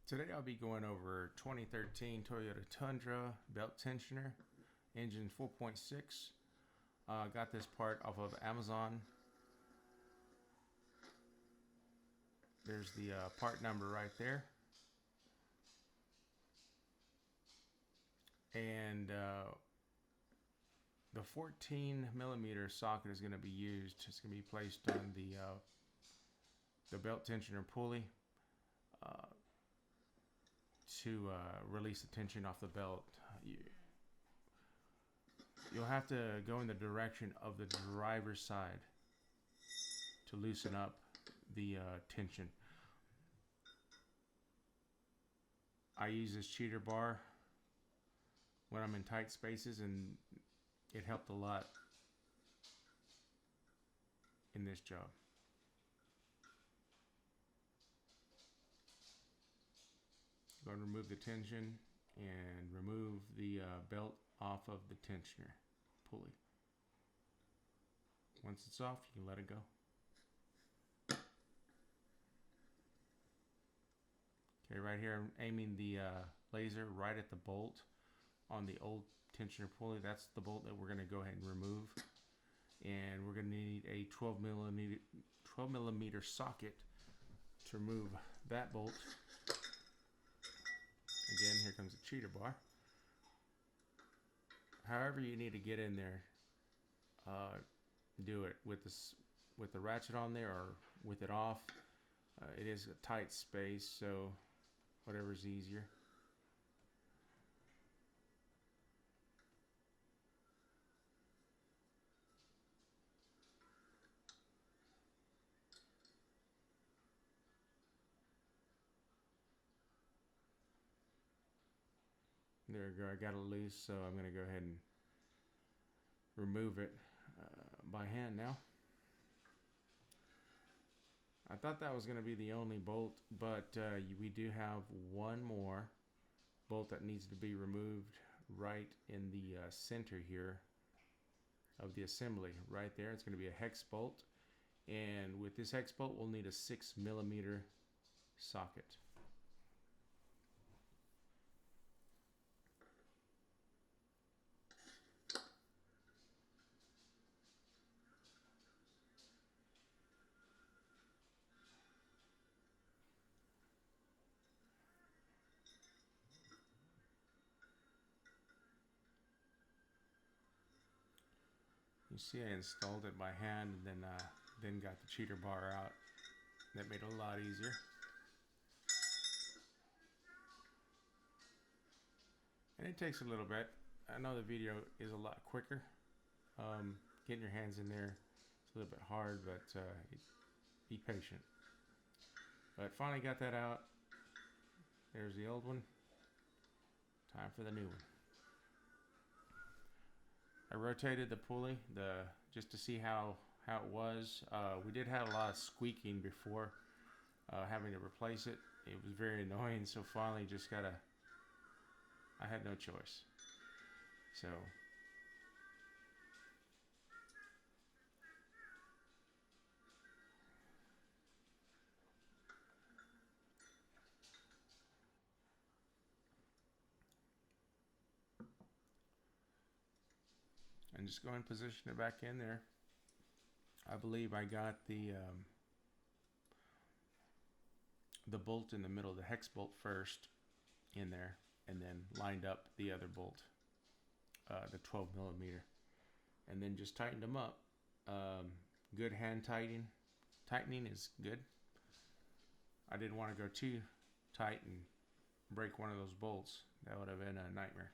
Today I'll be going over 2013 Toyota Tundra belt tensioner, engine 4.6. Got this part off of Amazon. There's the part number right there. And the 14 millimeter socket is going to be used. It's going to be placed on the belt tensioner pulley to release the tension off the belt. You'll have to go in the direction of the driver's side to loosen up the tension. I use this cheater bar when I'm in tight spaces, and it helped a lot in this job. Go and remove the tension and remove the belt off of the tensioner pulley. Once it's off, you can let it go. Okay, right here I'm aiming the laser right at the bolt on the old tensioner pulley. That's the bolt that we're going to go ahead and remove. And we're going to need a 12 millimeter socket to remove that bolt. Again, here comes the cheater bar. However you need to get in there, do it with the ratchet on there or with it off. It is a tight space, so whatever's easier. There we go, I got it loose, so I'm going to go ahead and remove it by hand now. I thought that was going to be the only bolt, but we do have one more bolt that needs to be removed right in the center here of the assembly. Right there, it's going to be a hex bolt, and with this hex bolt we'll need a 6 millimeter socket. You see, I installed it by hand and then got the cheater bar out. That made it a lot easier. And it takes a little bit. I know the video is a lot quicker. Getting your hands in there is a little bit hard, but be patient. But finally got that out. There's the old one. Time for the new one. I rotated the pulley just to see how it was. We did have a lot of squeaking before having to replace it. It was very annoying, so finally I had no choice. So and just go and position it back in there. I believe I got the bolt in the middle, the hex bolt first in there, and then lined up the other bolt, the 12 millimeter, and then just tightened them up. Good hand tightening is good. I didn't want to go too tight and break one of those bolts. That would have been a nightmare.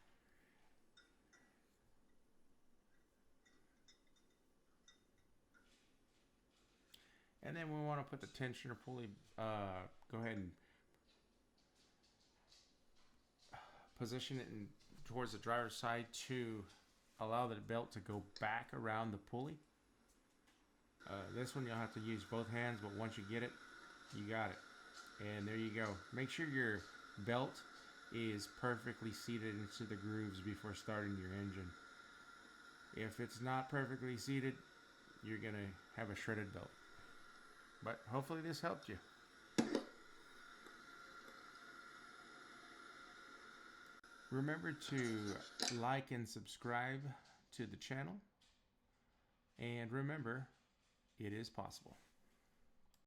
And then we want to put the tensioner pulley, go ahead and position it towards the driver's side to allow the belt to go back around the pulley. This one you'll have to use both hands, but once you get it, you got it. And there you go. Make sure your belt is perfectly seated into the grooves before starting your engine. If it's not perfectly seated, you're going to have a shredded belt. But hopefully this helped you. Remember to like and subscribe to the channel. And remember, it is possible.